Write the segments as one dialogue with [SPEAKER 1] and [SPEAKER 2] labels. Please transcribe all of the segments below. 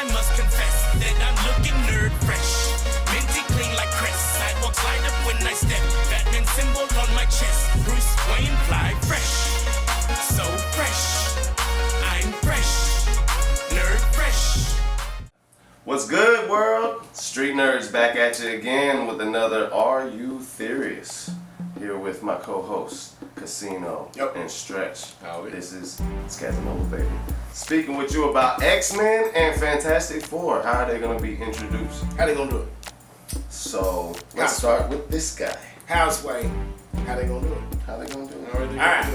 [SPEAKER 1] I must confess that I'm looking nerd fresh. Minty clean like Chris. Sidewalks light up when I step. Batman symbol on my chest. Bruce Wayne fly fresh. So fresh. I'm fresh. Nerd fresh.
[SPEAKER 2] What's good, world? Street Nerdz back at you again with another Are You Theorize? Here with my co-hosts, Casino and Stretch.
[SPEAKER 3] Howdy.
[SPEAKER 2] This is Casanova, baby. Speaking with you about X-Men and Fantastic Four. How are they going to be introduced?
[SPEAKER 3] How they gonna do it?
[SPEAKER 2] So, let's start with this guy.
[SPEAKER 3] Houseway. How they gonna do it?
[SPEAKER 2] How they going to do it?
[SPEAKER 3] All right.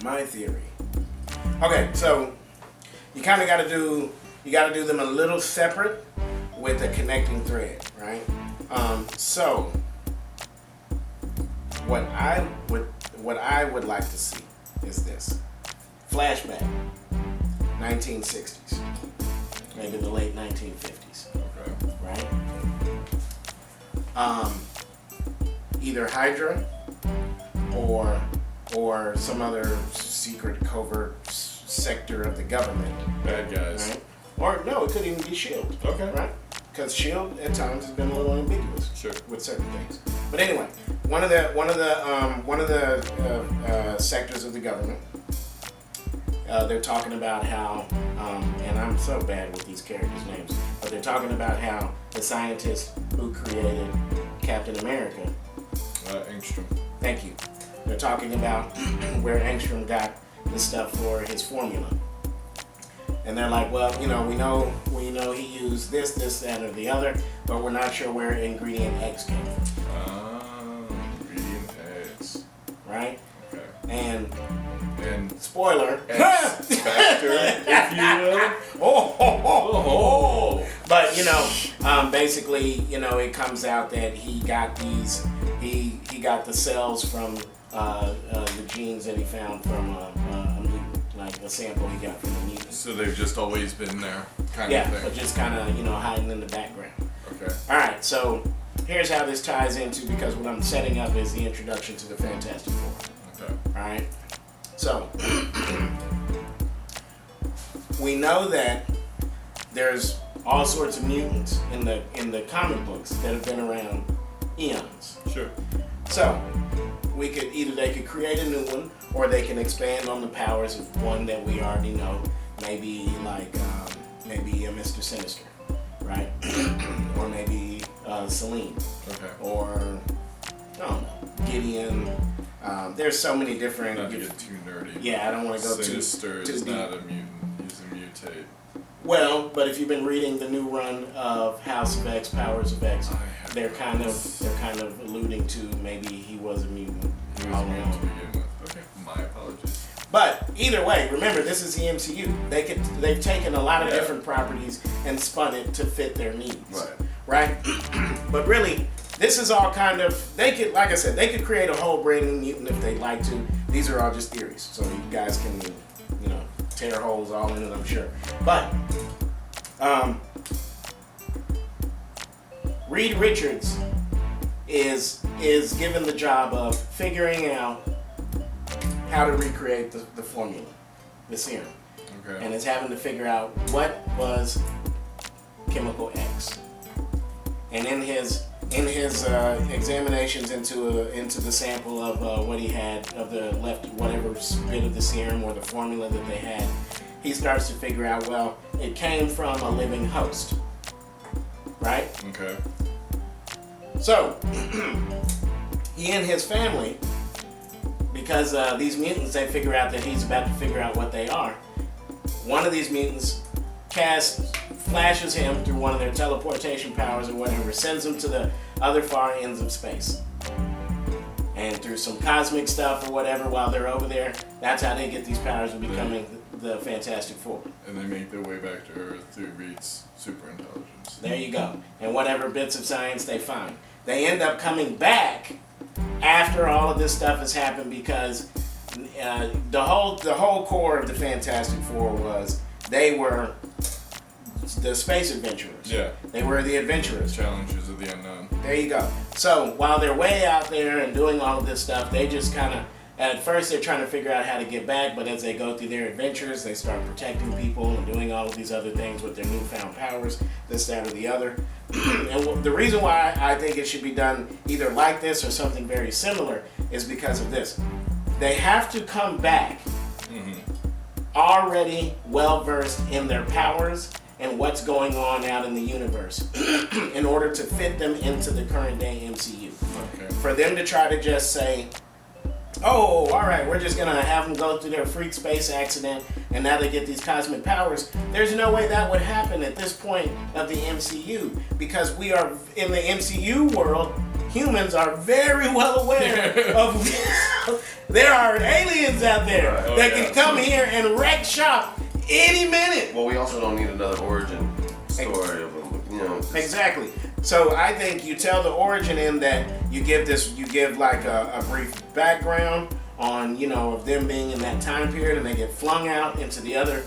[SPEAKER 3] My theory. Okay, so you kind of got to do them a little separate with a connecting thread, right? So what I would like to see is this flashback, 1960s, maybe the late 1950s.
[SPEAKER 2] Okay.
[SPEAKER 3] Right? Either Hydra or some other secret covert sector of the government.
[SPEAKER 4] Bad guys.
[SPEAKER 3] Right? Or no, it could even be S.H.I.E.L.D.
[SPEAKER 4] Okay.
[SPEAKER 3] Right? Because S.H.I.E.L.D. at times has been a little ambiguous with certain things. But anyway, one of the sectors of the government, they're talking about how, and I'm so bad with these characters' names, but they're talking about how the scientist who created Captain America,
[SPEAKER 4] Angstrom.
[SPEAKER 3] thank you, they're talking about where Angstrom got the stuff for his formula. And they're like, well, we know he used this, that, or the other, but we're not sure where ingredient X came from.
[SPEAKER 4] Ingredient X.
[SPEAKER 3] Right?
[SPEAKER 4] Okay.
[SPEAKER 3] And
[SPEAKER 4] spoiler.
[SPEAKER 3] spoiler.
[SPEAKER 4] X factor, if you will.
[SPEAKER 3] But basically, it comes out that he got he got the cells from the genes that he found from a mutant, like a sample he got from a mutant.
[SPEAKER 4] So they've just always been there, kind of
[SPEAKER 3] Yeah,
[SPEAKER 4] thing.
[SPEAKER 3] but just kind of hiding in the background.
[SPEAKER 4] Okay.
[SPEAKER 3] All right, so here's how this ties into, because what I'm setting up is the introduction to the Fantastic Four.
[SPEAKER 4] Okay.
[SPEAKER 3] All right, so we know that there's all sorts of mutants in the comic books that have been around eons.
[SPEAKER 4] Sure.
[SPEAKER 3] So they could create a new one, or they can expand on the powers of one that we already know. Maybe maybe a Mr. Sinister, right? Or maybe Selene.
[SPEAKER 4] Okay.
[SPEAKER 3] Or I don't know, Gideon. There's so many different.
[SPEAKER 4] Not to get too nerdy.
[SPEAKER 3] Yeah, I don't want to go
[SPEAKER 4] Sinister
[SPEAKER 3] too
[SPEAKER 4] is
[SPEAKER 3] deep.
[SPEAKER 4] not a mutant. He's a mutate.
[SPEAKER 3] Well, but if you've been reading the new run of House of X, Powers of X, they're kind of alluding to maybe he was a mutant.
[SPEAKER 4] He was a mutant to begin with. Okay. My apologies.
[SPEAKER 3] But either way, remember, this is the MCU. They've taken a lot of different properties and spun it to fit their needs. Right? But really, this is all kind of, they could create a whole brand new mutant if they'd like to. These are all just theories. So you guys can, tear holes all in it, I'm sure. But Reed Richards is given the job of figuring out how to recreate the formula, the serum.
[SPEAKER 4] Okay.
[SPEAKER 3] And is having to figure out what was chemical X. And in his examinations into the sample of what he had of the left, whatever bit of the serum or the formula that they had, he starts to figure out, well, it came from a living host, right?
[SPEAKER 4] Okay.
[SPEAKER 3] So he and his family, because these mutants, they figure out that he's about to figure out what they are. One of these mutants flashes him through one of their teleportation powers or whatever, sends him to the other far ends of space. And through some cosmic stuff or whatever, while they're over there, that's how they get these powers of becoming the Fantastic Four.
[SPEAKER 4] And they make their way back to Earth through Reed's super intelligence.
[SPEAKER 3] There you go. And whatever bits of science they find. They end up coming back after all of this stuff has happened, because the whole core of the Fantastic Four was they were the space adventurers.
[SPEAKER 4] Yeah.
[SPEAKER 3] They were the adventurers.
[SPEAKER 4] Challengers of the unknown.
[SPEAKER 3] There you go. So while they're way out there and doing all of this stuff, they just kind of at first they're trying to figure out how to get back, but as they go through their adventures, they start protecting people and doing all of these other things with their newfound powers, this, that, or the other. And the reason why I think it should be done either like this or something very similar is because of this. They have to come back already well-versed in their powers and what's going on out in the universe in order to fit them into the current day MCU.
[SPEAKER 4] Okay.
[SPEAKER 3] For them to try to just say, oh, all right, we're just going to have them go through their freak space accident and now they get these cosmic powers. There's no way that would happen at this point of the MCU, because we are, in the MCU world, humans are very well aware of there are aliens out there that can come here and wreck shop any minute.
[SPEAKER 2] Well, we also don't need another origin story of them, you know.
[SPEAKER 3] Exactly. So I think you tell the origin in that you give like a brief background on, you know, of them being in that time period, and they get flung out into the other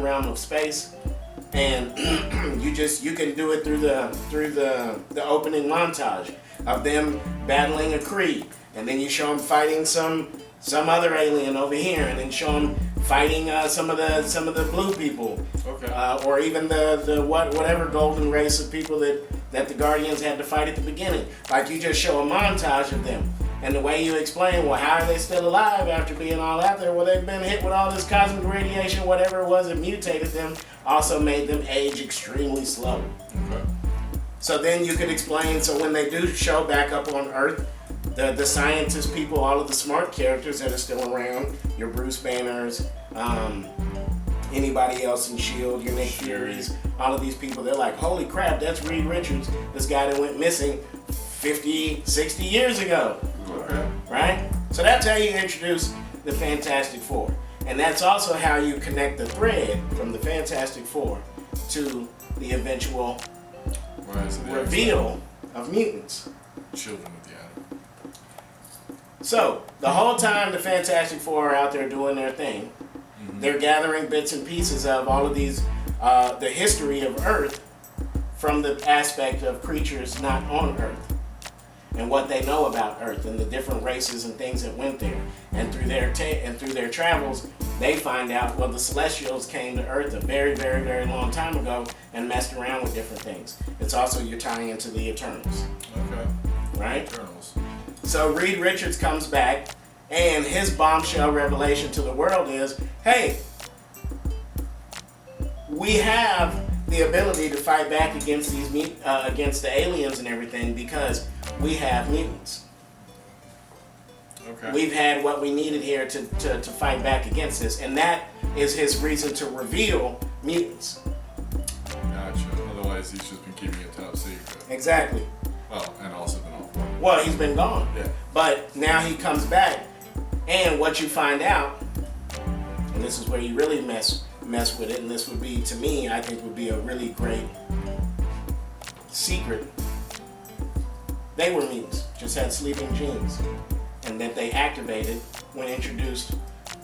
[SPEAKER 3] realm of space, and you can do it through the opening montage of them battling a Kree, and then you show them fighting some other alien over here, and then show them fighting some of the blue people, or even the whatever golden race of people that the Guardians had to fight at the beginning. Like, you just show a montage of them, and the way you explain, well, how are they still alive after being all out there? Well, they've been hit with all this cosmic radiation, whatever it was that mutated them, also made them age extremely slow.
[SPEAKER 4] Okay.
[SPEAKER 3] So then you could explain, so when they do show back up on Earth, the scientist people, all of the smart characters that are still around, your Bruce Banners, anybody else in S.H.I.E.L.D., your Nick Furies, all of these people, they're like, holy crap, that's Reed Richards, this guy that went missing 50, 60 years ago.
[SPEAKER 4] Okay.
[SPEAKER 3] Right? So that's how you introduce the Fantastic Four. And that's also how you connect the thread from the Fantastic Four to the eventual reveal of mutants.
[SPEAKER 4] Children of the Atom.
[SPEAKER 3] So, the whole time the Fantastic Four are out there doing their thing, they're gathering bits and pieces of all of these, the history of Earth from the aspect of creatures not on Earth, and what they know about Earth and the different races and things that went there. And through their travels, they find out, well, the Celestials came to Earth a very, very, very long time ago and messed around with different things. It's also, you're tying into the Eternals.
[SPEAKER 4] Okay.
[SPEAKER 3] Right?
[SPEAKER 4] Eternals.
[SPEAKER 3] So Reed Richards comes back, and his bombshell revelation to the world is, hey, we have the ability to fight back against against the aliens and everything, because we have mutants.
[SPEAKER 4] Okay.
[SPEAKER 3] We've had what we needed here to fight back against this, and that is his reason to reveal mutants.
[SPEAKER 4] Gotcha. Otherwise, he's just been keeping it top secret.
[SPEAKER 3] Exactly.
[SPEAKER 4] Well, and also been off work.
[SPEAKER 3] Well, he's been gone.
[SPEAKER 4] Yeah.
[SPEAKER 3] But now he comes back, and what you find out, and this is where you really mess with it, and this would be, to me, I think would be a really great secret. They were mutants, just had sleeping genes, and that they activated when introduced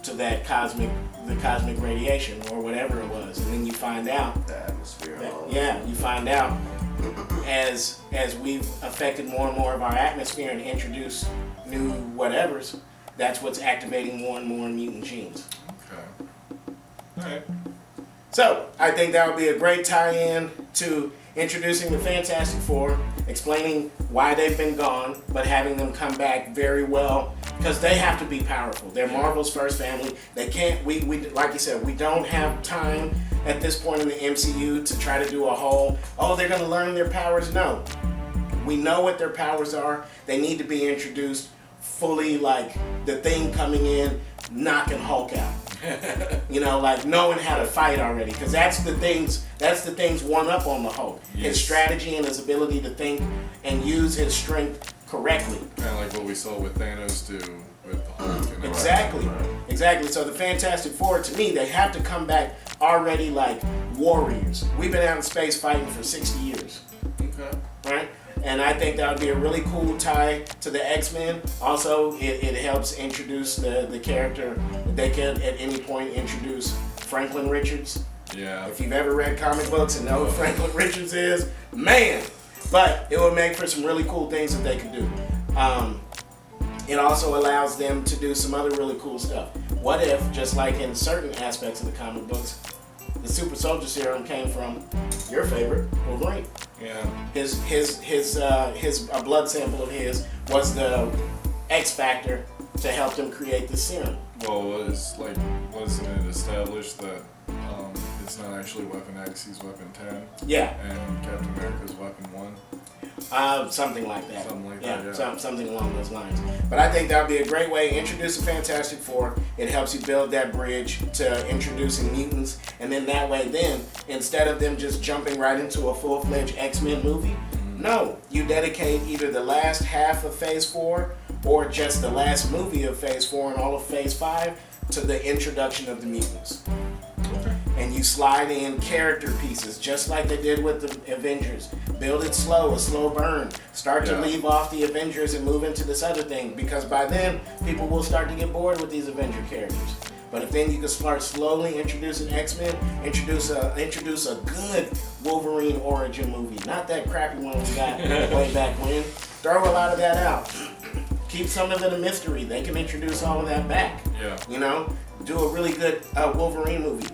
[SPEAKER 3] to that cosmic radiation or whatever it was. And then you find out
[SPEAKER 2] The atmosphere. and all that.
[SPEAKER 3] yeah, you find out as we've affected more and more of our atmosphere and introduced new whatevers, that's what's activating more and more mutant genes.
[SPEAKER 4] Okay. Alright.
[SPEAKER 3] So I think that would be a great tie-in to introducing the Fantastic Four, explaining why they've been gone, but having them come back very well, because they have to be powerful. They're Marvel's first family. They can't, we like you said, we don't have time at this point in the MCU to try to do a whole, oh, they're going to learn their powers. No. We know what their powers are. They need to be introduced fully, like the Thing coming in, knocking Hulk out. You know, like knowing how to fight already, because that's the thing's one up on the Hulk.
[SPEAKER 4] Yes.
[SPEAKER 3] His strategy and his ability to think and use his strength correctly.
[SPEAKER 4] Kind of like what we saw with Thanos do with the Hulk. And
[SPEAKER 3] Exactly. Exactly. So the Fantastic Four, to me, they have to come back already like warriors. We've been out in space fighting for 60 years.
[SPEAKER 4] Okay.
[SPEAKER 3] Right? And I think that would be a really cool tie to the X-Men. Also, it helps introduce the character. They can at any point introduce Franklin Richards.
[SPEAKER 4] Yeah.
[SPEAKER 3] If you've ever read comic books and know who Franklin Richards is, man. But it would make for some really cool things that they could do. it also allows them to do some other really cool stuff. What if, just like in certain aspects of the comic books, the super soldier serum came from your favorite, Wolverine?
[SPEAKER 4] Yeah.
[SPEAKER 3] A blood sample of his was the X factor to help them create the serum.
[SPEAKER 4] Well, wasn't it established that it's not actually Weapon X, he's Weapon 10?
[SPEAKER 3] Yeah.
[SPEAKER 4] And Captain America's Weapon 1?
[SPEAKER 3] Something like that.
[SPEAKER 4] Yeah.
[SPEAKER 3] Something along those lines. But I think that would be a great way to introduce the Fantastic Four. It helps you build that bridge to introducing mutants, and then that way, instead of them just jumping right into a full-fledged X-Men movie, no, you dedicate either the last half of Phase 4 or just the last movie of Phase 4 and all of Phase 5 to the introduction of the mutants.
[SPEAKER 4] Okay.
[SPEAKER 3] And you slide in character pieces, just like they did with the Avengers. Build it slow, a slow burn. Start to leave off the Avengers and move into this other thing, because by then, people will start to get bored with these Avenger characters. But if then you can start slowly introducing X-Men, introduce a good Wolverine origin movie, not that crappy one we got way back when. Throw a lot of that out. Keep some of it a mystery. They can introduce all of that back.
[SPEAKER 4] Yeah.
[SPEAKER 3] You know, do a really good Wolverine movie.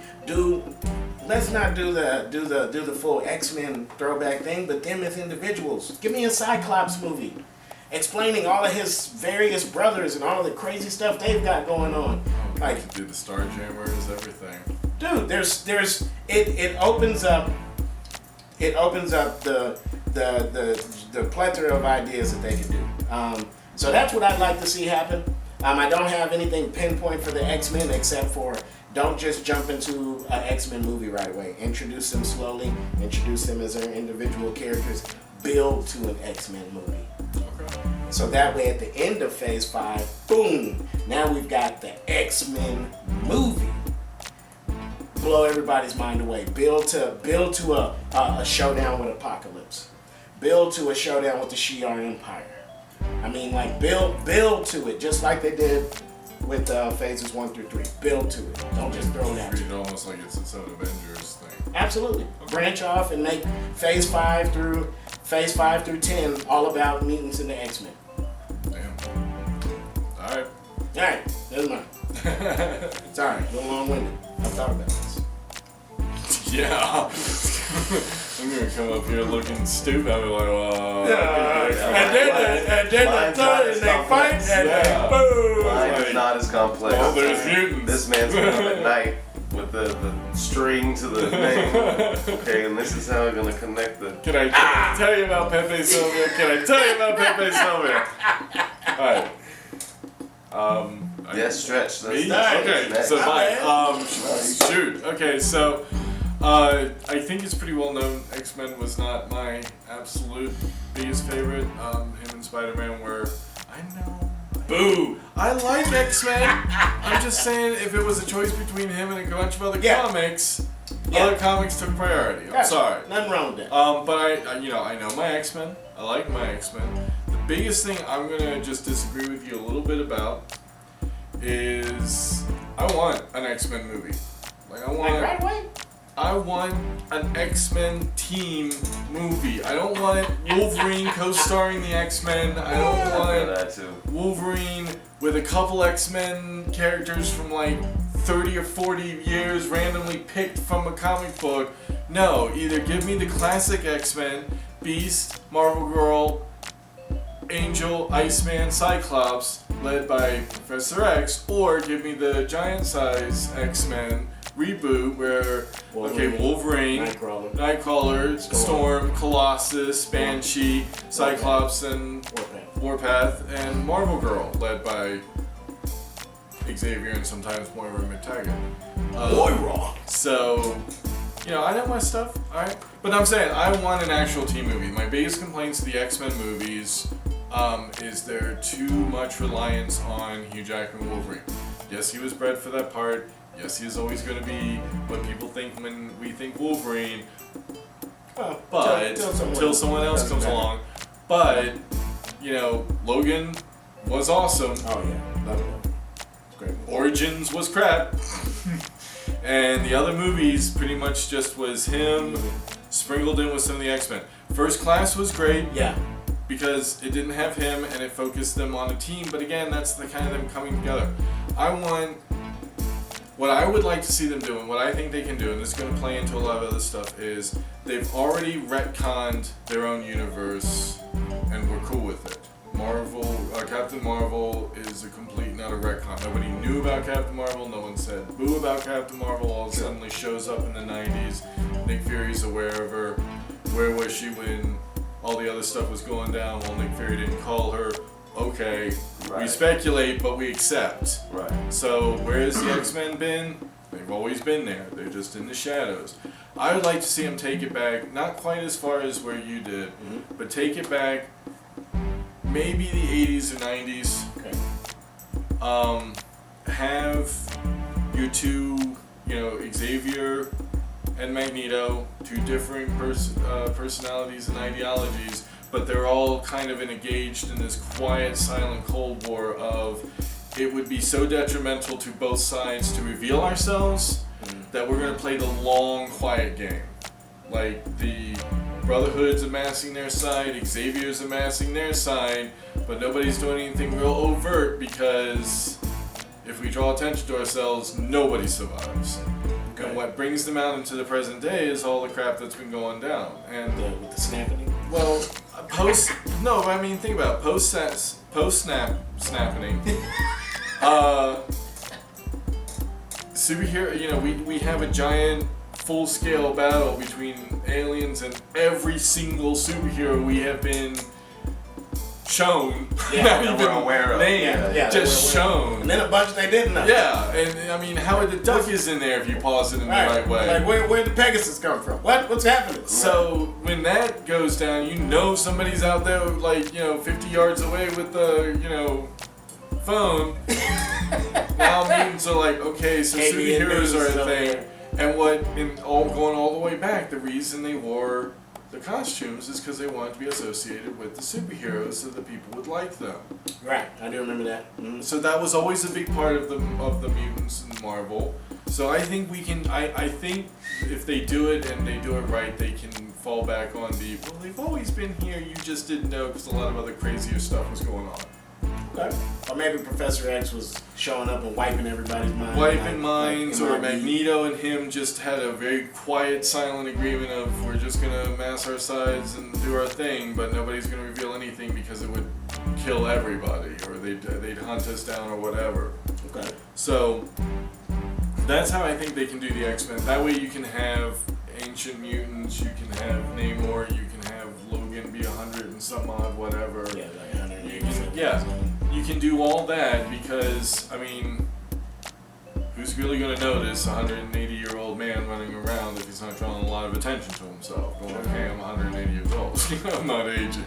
[SPEAKER 3] Let's not do the full X-Men throwback thing, but them as individuals. Give me a Cyclops movie, explaining all of his various brothers and all of the crazy stuff they've got going on. Like,
[SPEAKER 4] do the Star Jammers, everything.
[SPEAKER 3] Dude, it opens up the plethora of ideas that they can do. So that's what I'd like to see happen. I don't have anything pinpoint for the X-Men except for don't just jump into an X-Men movie right away. Introduce them slowly. Introduce them as their individual characters. Build to an X-Men movie.
[SPEAKER 4] Okay.
[SPEAKER 3] So that way at the end of Phase 5, boom, now we've got the X-Men movie. Blow everybody's mind away. Build to a showdown with Apocalypse. Build to a showdown with the Shi'ar Empire. I mean, like, build to it, just like they did with Phases 1 through 3. Build to it. Don't just throw it out.
[SPEAKER 4] Treat it almost like it's its own Avengers thing.
[SPEAKER 3] Absolutely. Branch off and make Phase 5 through 10 all about mutants and the X-Men.
[SPEAKER 4] Damn. Alright.
[SPEAKER 3] Alright, that's mine. Sorry, a little long-winded. I've thought about this.
[SPEAKER 4] Yeah. I'm gonna come up here looking stupid. I'll be like,
[SPEAKER 3] and then the third, and they fight, and then boom.
[SPEAKER 2] Mine is not as complex.
[SPEAKER 4] Oh, there's mutants.
[SPEAKER 2] This man's going up at night with the string to the thing. Okay, and this is how I'm gonna connect the.
[SPEAKER 4] Can I tell you about Pepe Sylvia? Can I tell you about Pepe Sylvia? Alright.
[SPEAKER 2] Yes, stretch.
[SPEAKER 4] Me?
[SPEAKER 2] That's
[SPEAKER 4] Okay,
[SPEAKER 2] next.
[SPEAKER 4] so mine. Shoot. Okay, so I think it's pretty well known X-Men was not my absolute biggest favorite. Him and Spider-Man were. I know.
[SPEAKER 3] Boo.
[SPEAKER 4] I like X-Men. I'm just saying, if it was a choice between him and a bunch of other comics, other comics took priority. I'm sorry.
[SPEAKER 3] Nothing wrong with that.
[SPEAKER 4] But I know my X-Men. I like my X-Men. The biggest thing I'm gonna just disagree with you a little bit about is I want an X-Men movie.
[SPEAKER 3] Right away?
[SPEAKER 4] I want an X-Men team movie. I don't want Wolverine co-starring the X-Men. I don't want
[SPEAKER 2] that too.
[SPEAKER 4] Wolverine with a couple X-Men characters from like 30 or 40 years randomly picked from a comic book. No, either give me the classic X-Men, Beast, Marvel Girl, Angel, Iceman, Cyclops, led by Professor X, or give me the giant size X-Men reboot where Wolverine, Nightcrawler, Storm, Colossus, Banshee, Cyclops, and Warpath, and Marvel Girl, led by Xavier and sometimes Moira McTaggart.
[SPEAKER 3] Moira!
[SPEAKER 4] So, I know my stuff, alright? But I'm saying, I want an actual team movie. My biggest complaints to the X-Men movies is there too much reliance on Hugh Jackman Wolverine. Yes, he was bred for that part. Yes, he is always going to be what people think when we think Wolverine. But till someone else comes along. But, Logan was awesome.
[SPEAKER 3] Oh yeah, love it. It's great.
[SPEAKER 4] Origins was crap. And the other movies pretty much just was him sprinkled in with some of the X-Men. First Class was great.
[SPEAKER 3] Yeah.
[SPEAKER 4] because it didn't have him and it focused them on a team. But again, that's the kind of them coming together. What I would like to see them do, and what I think they can do, and this is going to play into a lot of other stuff, is they've already retconned their own universe, and we're cool with it. Captain Marvel is a complete and utter retcon. Nobody knew about Captain Marvel. No one said boo about Captain Marvel. All of a sudden, shows up in the 90s. Nick Fury's aware of her. Where was she when all the other stuff was going down? Well, Nick Fury didn't call her. Okay, we speculate, but we accept.
[SPEAKER 2] Right.
[SPEAKER 4] So where's the X-Men been? They've always been there. They're just in the shadows. I would like to see them take it back, not quite as far as where you did, but take it back maybe the 80s or 90s.
[SPEAKER 3] Okay.
[SPEAKER 4] Have your two, Xavier and Magneto, two different personalities and ideologies, but they're all kind of engaged in this quiet, silent Cold War of it would be so detrimental to both sides to reveal ourselves that we're going to play the long, quiet game. Like the Brotherhood's amassing their side, Xavier's amassing their side, but nobody's doing anything real overt because if we draw attention to ourselves, nobody survives.
[SPEAKER 3] Okay.
[SPEAKER 4] And what brings them out into the present day is all the crap that's been going down. And
[SPEAKER 3] With the snapping?
[SPEAKER 4] well, think about it. Post-snapping. Superhero, we have a giant full-scale battle between aliens and every single superhero we have been shown, not even
[SPEAKER 2] aware of.
[SPEAKER 4] named, just shown.
[SPEAKER 3] And then a bunch they didn't know.
[SPEAKER 4] Yeah, and Howard the Duck is in there if you pause it in the right way.
[SPEAKER 3] Like, where did Pegasus come from? What's happening?
[SPEAKER 4] So when that goes down, somebody's out there 50 yards away with the phone. Now mutants are like, okay, so superheroes are a thing. And going all the way back, the reason they wore the costumes is because they wanted to be associated with the superheroes so that people would like them.
[SPEAKER 3] Right, I do remember that. Mm-hmm.
[SPEAKER 4] So that was always a big part of the mutants in Marvel. So I think we can. I think if they do it and they do it right, they can fall back on they've always been here. You just didn't know because a lot of other crazier stuff was going on.
[SPEAKER 3] Okay. Or maybe Professor X was showing up and wiping everybody's mind.
[SPEAKER 4] Wiping minds, or Magneto and him just had a very quiet, silent agreement of we're just going to mass our sides and do our thing, but nobody's going to reveal anything because it would kill everybody, or they'd hunt us down or whatever.
[SPEAKER 3] Okay.
[SPEAKER 4] So that's how I think they can do the X-Men. That way you can have ancient mutants, you can have Namor, you can have Logan be 100 and some odd whatever.
[SPEAKER 3] Yeah, like 180.
[SPEAKER 4] You can do all that because, who's really going to notice a 180-year-old man running around if he's not drawing a lot of attention to himself? Going, okay, I'm 180 years old. I'm not aging.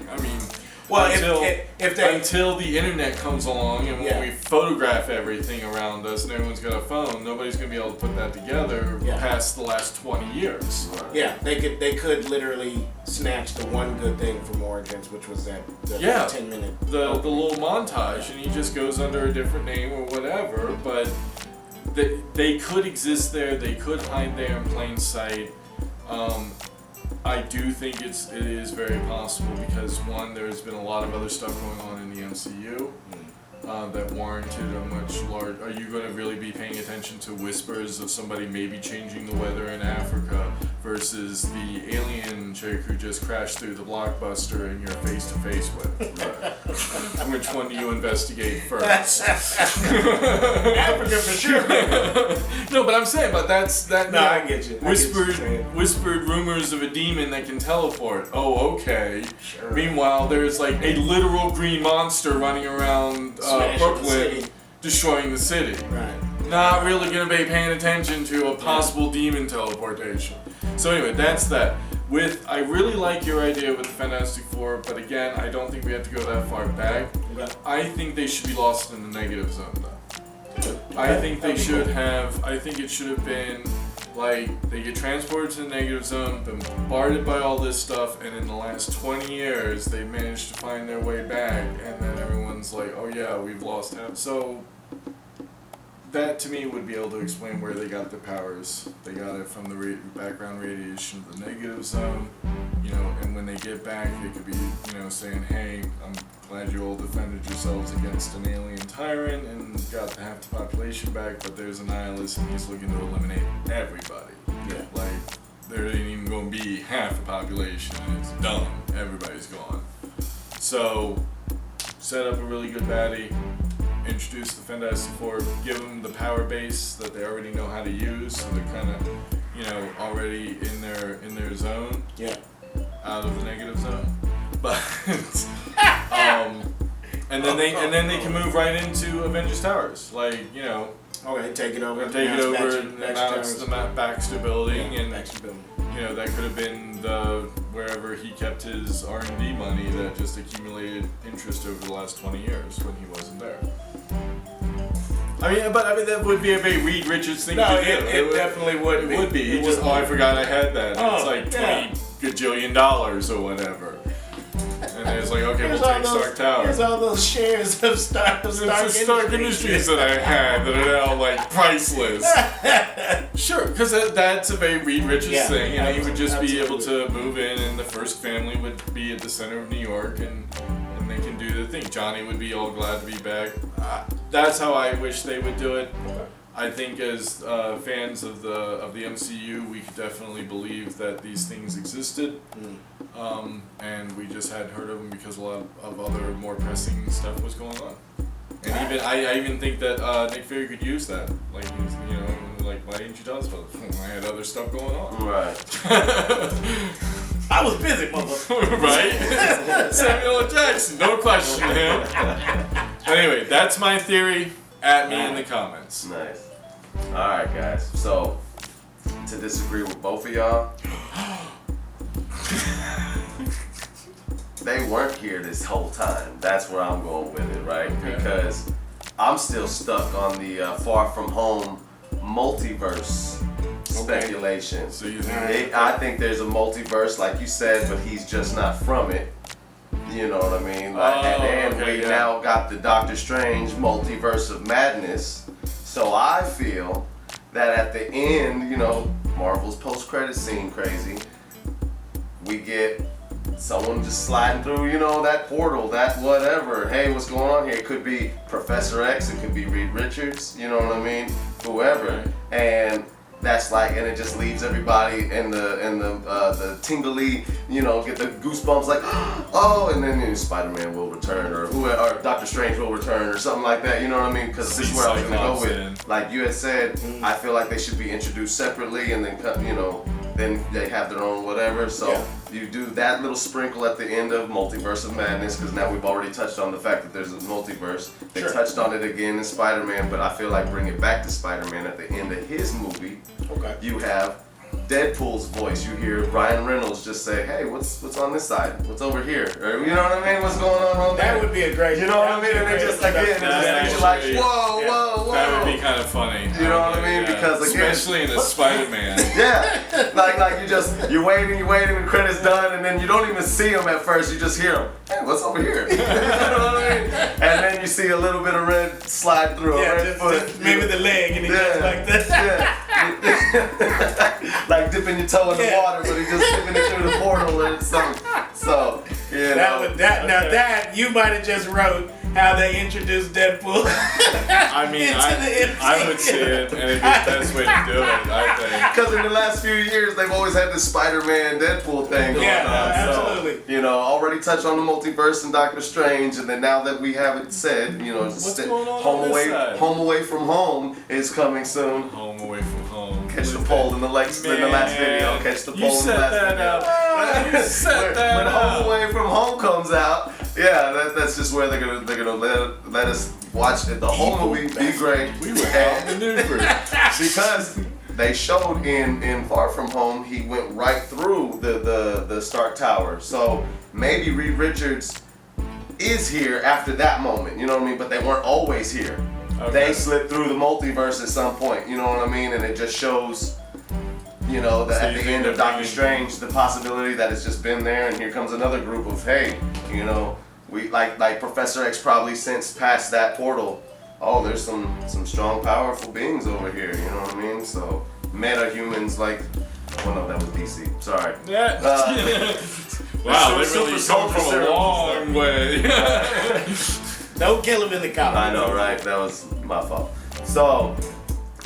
[SPEAKER 4] Until the internet comes along and when we photograph everything around us and everyone's got a phone, nobody's going to be able to put that together past the last 20 years.
[SPEAKER 3] Yeah, they could literally snatch the one good thing from Origins, which was that 10-minute...
[SPEAKER 4] The little montage, and he just goes under a different name or whatever, but they could exist there, they could hide there in plain sight. I do think it is very possible because, one, there's been a lot of other stuff going on in the MCU that warranted a much larger... Are you going to really be paying attention to whispers of somebody maybe changing the weather in Africa versus the alien chick who just crashed through the Blockbuster and you're face-to-face with? Which one do you investigate first?
[SPEAKER 3] Africa for sure.
[SPEAKER 4] No, but I'm saying,
[SPEAKER 3] I get you.
[SPEAKER 4] Whispered rumors of a demon that can teleport. Oh, okay.
[SPEAKER 3] Sure.
[SPEAKER 4] Meanwhile, there's like a literal green monster running around Brooklyn, destroying the city.
[SPEAKER 3] Right.
[SPEAKER 4] Not really going to be paying attention to a possible demon teleportation. So anyway, that's that. I really like your idea with the Fantastic Four, but again, I don't think we have to go that far back.
[SPEAKER 3] Okay.
[SPEAKER 4] I think they should be lost in the negative zone, though. I think they should have. I think it should have been like they get transported to the negative zone, bombarded by all this stuff, and in the last 20 years, they managed to find their way back, and then everyone's like, "Oh yeah, we've lost him." So that to me would be able to explain where they got their powers. They got it from the background radiation of the negative zone, you know, and when they get back, they could be, you know, saying, hey, I'm glad you all defended yourselves against an alien tyrant and got half the population back, but there's a nihilist and he's looking to eliminate everybody.
[SPEAKER 3] Yeah.
[SPEAKER 4] Like, there ain't even going to be half the population. It's done. Everybody's gone. So, set up a really good baddie. Introduce the Fantastic Four, give them the power base that they already know how to use, so they're kind of, you know, already in their zone.
[SPEAKER 3] Yeah.
[SPEAKER 4] Out of the negative zone, but and then they can move right into Avengers Towers, like, you know.
[SPEAKER 3] Okay, take it over.
[SPEAKER 4] And announce the Baxter Building, and
[SPEAKER 3] Baxter Building.
[SPEAKER 4] you know, that could have been the wherever he kept his R&D money that just accumulated interest over the last 20 years when he wasn't there. I mean, that would be a very Reed Richards thing to do.
[SPEAKER 3] It definitely would be.
[SPEAKER 4] It would be. He just, I forgot I had that. It's like $20 gajillion or whatever. And it's like, okay, we'll take Stark Tower.
[SPEAKER 3] Here's all those shares of Stark
[SPEAKER 4] Industries that I had that are now like priceless. Sure, because that's a very Reed Richards thing, and he would just be able to move in, and the first family would be at the center of New York, and they can do the thing. Johnny would be all glad to be back. That's how I wish they would do it. I think as fans of the MCU, we could definitely believe that these things existed, and we just hadn't heard of them because a lot of other more pressing stuff was going on. And I even think that Nick Fury could use that. Like, you know, like, why didn't you tell us about it? I had other stuff going on.
[SPEAKER 2] Right.
[SPEAKER 3] I was busy, motherfucker.
[SPEAKER 4] Right? Samuel L. Jackson, don't question him. Anyway, that's my theory. At me in the comments.
[SPEAKER 2] Nice. Alright, guys. So, to disagree with both of y'all, they weren't here this whole time. That's where I'm going with it, right?
[SPEAKER 4] Okay.
[SPEAKER 2] Because I'm still stuck on the Far From Home multiverse speculation.
[SPEAKER 4] So you think
[SPEAKER 2] I think there's a multiverse, like you said, but he's just not from it. You know what I mean? Like, and then we now got the Doctor Strange multiverse of madness. So I feel that at the end, you know, Marvel's post-credit scene crazy, we get someone just sliding through, you know, that portal, that whatever. Hey, what's going on here? It could be Professor X, it could be Reed Richards, you know what I mean? Whoever. And that's like, and it just leaves everybody in the tingly, you know, get the goosebumps like, oh, and then Spider-Man will return, or Doctor Strange will return, or something like that. You know what I mean? Because this is where I was gonna go with. Like you had said, I feel like they should be introduced separately, and then you know, then they have their own whatever. So you do that little sprinkle at the end of Multiverse of Madness, because now we've already touched on the fact that there's a multiverse. They touched on it again in Spider-Man, but I feel like bring it back to Spider-Man at the end of his movie.
[SPEAKER 3] Okay.
[SPEAKER 2] You have Deadpool's voice. You hear Ryan Reynolds just say, "Hey, what's on this side? What's over here?" Or, you know what I mean? What's going on there?
[SPEAKER 3] That would be a great.
[SPEAKER 2] You know what I mean? And they just you're like, whoa, whoa.
[SPEAKER 4] That would be kind of funny.
[SPEAKER 2] You know what I mean? Because again,
[SPEAKER 4] especially in a Spider-Man.
[SPEAKER 2] Yeah, like you're waiting, and the credits done, and then you don't even see them at first. You just hear them. Hey, what's over here? You know what I mean? And then you see a little bit of red slide through a red foot.
[SPEAKER 3] Just maybe the leg, and he goes like this.
[SPEAKER 2] Like dipping your toe in the water, but he's just dipping it through the portal or something. So, you know.
[SPEAKER 3] That you might have just wrote how they introduced Deadpool.
[SPEAKER 4] I mean, I would see it, and it'd be the best way to do it, I think.
[SPEAKER 2] Because in the last few years, they've always had this Spider-Man Deadpool thing going on.
[SPEAKER 3] Absolutely.
[SPEAKER 2] So, you know, already touched on the multiverse and Doctor Strange, and then now that we have it said, you know,
[SPEAKER 4] what's going on this side?
[SPEAKER 2] Home Away from Home is coming soon.
[SPEAKER 4] Home Away from Home.
[SPEAKER 2] Catch the poll in the last video. Catch the poll in the last video.
[SPEAKER 4] You set that
[SPEAKER 2] when
[SPEAKER 4] up.
[SPEAKER 2] Home Away from Home comes out, that's just where they're gonna let us watch it. The whole movie be great.
[SPEAKER 4] We were outmaneuvered.
[SPEAKER 2] Because they showed in Far From Home, he went right through the Stark Tower. So maybe Reed Richards is here after that moment. You know what I mean? But they weren't always here. Okay. They slipped through the multiverse at some point. You know what I mean? And it just shows, you know, that at the end of Doctor Strange, the possibility that it's just been there, and here comes another group of, hey, you know, we like Professor X probably since past that portal, oh, there's some strong, powerful beings over here. You know what I mean? So meta humans like. Well, no, that was DC. Sorry.
[SPEAKER 4] Yeah. Wow, they
[SPEAKER 2] super
[SPEAKER 4] really come
[SPEAKER 2] soldier
[SPEAKER 4] from a
[SPEAKER 2] serum
[SPEAKER 4] long way.
[SPEAKER 3] Don't kill him in the comic.
[SPEAKER 2] I know, right? That was my fault. So,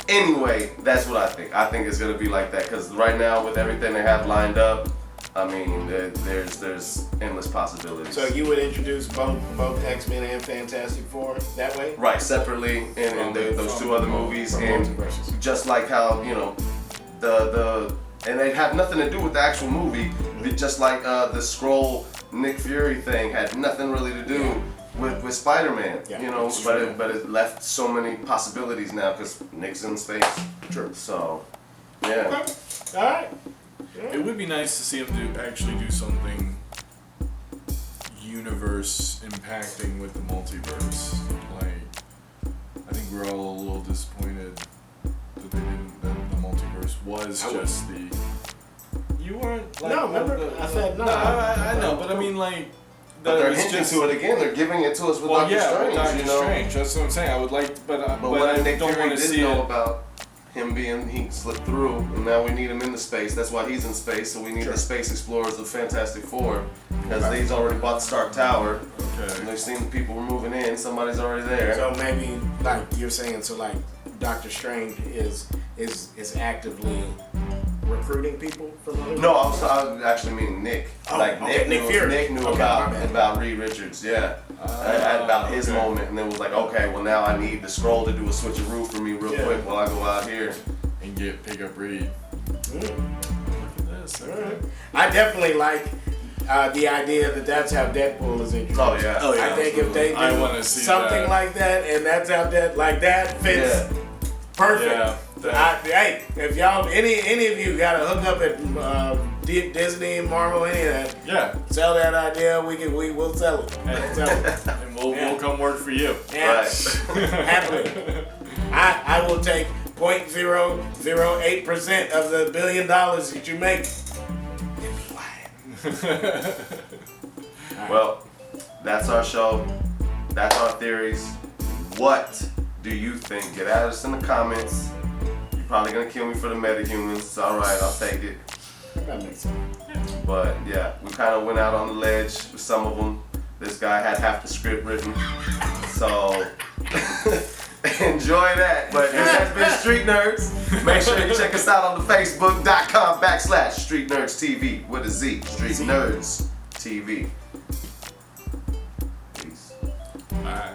[SPEAKER 2] anyway, that's what I think. I think it's gonna be like that because right now, with everything they have lined up, I mean, there's endless possibilities.
[SPEAKER 3] So you would introduce both X-Men and Fantastic Four that way?
[SPEAKER 2] Right, separately in those two other movies, and
[SPEAKER 3] multiverses.
[SPEAKER 2] just like how and they have nothing to do with the actual movie, just like the Skrull Nick Fury thing had nothing really to do with Spider-Man,
[SPEAKER 3] Yeah,
[SPEAKER 2] but it left so many possibilities now because Nick's in space.
[SPEAKER 3] True.
[SPEAKER 2] So, yeah.
[SPEAKER 3] Okay. All right.
[SPEAKER 4] It would be nice to see him actually do something universe impacting with the multiverse. Like, I think we're all a little disappointed that they didn't. That the multiverse was just the. You weren't. Like,
[SPEAKER 3] No, remember? I said no.
[SPEAKER 4] I know, but I mean like.
[SPEAKER 2] But they're
[SPEAKER 4] it's
[SPEAKER 2] hinting
[SPEAKER 4] just,
[SPEAKER 2] to it again. They're giving it to us with Doctor Strange.
[SPEAKER 4] Doctor
[SPEAKER 2] you know?
[SPEAKER 4] Strange. That's what I'm saying. I would like, but
[SPEAKER 2] what
[SPEAKER 4] I
[SPEAKER 2] Nick
[SPEAKER 4] don't
[SPEAKER 2] Fury
[SPEAKER 4] want to
[SPEAKER 2] didn't
[SPEAKER 4] see
[SPEAKER 2] know
[SPEAKER 4] it.
[SPEAKER 2] about him he slipped through, and now we need him in the space. That's why he's in space. So we need the space explorers of Fantastic Four, because he's already bought the Stark Tower. And
[SPEAKER 4] Okay.
[SPEAKER 2] they've seen the people were moving in. Somebody's already there.
[SPEAKER 3] So maybe, like you're saying, so like Doctor Strange is actively recruiting people from other.
[SPEAKER 2] No, I was actually meaning Nick.
[SPEAKER 3] Oh,
[SPEAKER 2] like
[SPEAKER 3] okay, Nick Fury.
[SPEAKER 2] Nick knew
[SPEAKER 3] Okay, my bad.
[SPEAKER 2] about Reed Richards. Yeah. About his
[SPEAKER 4] okay.
[SPEAKER 2] moment, and then was like, okay, well now I need the Skrull to do a switcheroo for me real quick while I go out here.
[SPEAKER 4] And pick up Reed.
[SPEAKER 3] Mm.
[SPEAKER 4] Look at this. Okay.
[SPEAKER 3] I definitely like the idea that that's how Deadpool is introduced.
[SPEAKER 2] Oh yeah.
[SPEAKER 4] Oh, yeah.
[SPEAKER 3] I think if they
[SPEAKER 4] I
[SPEAKER 3] do
[SPEAKER 4] wanna see
[SPEAKER 3] something
[SPEAKER 4] that.
[SPEAKER 3] like that, and that's how that fits perfect.
[SPEAKER 4] Yeah.
[SPEAKER 3] Hey, if y'all any of you got to hook up at Disney, Marvel, any of that,
[SPEAKER 4] Yeah.
[SPEAKER 3] sell that idea. We'll sell it. We'll sell it.
[SPEAKER 4] And we'll come work for you.
[SPEAKER 3] Yeah,
[SPEAKER 2] Right.
[SPEAKER 3] happily. I will take 0.008% of the $1 billion that you make.
[SPEAKER 2] Well, that's our show. That's our theories. What do you think? Get at us in the comments. You're probably gonna kill me for the metahumans. It's alright, I'll take it.
[SPEAKER 3] That makes sense.
[SPEAKER 2] But yeah, we kind of went out on the ledge with some of them. This guy had half the script written. So enjoy that. But this has been Street Nerds. Make sure you check us out on the Facebook.com/Street Nerds TV with a Z. Street Nerds TV. Peace.
[SPEAKER 4] Alright.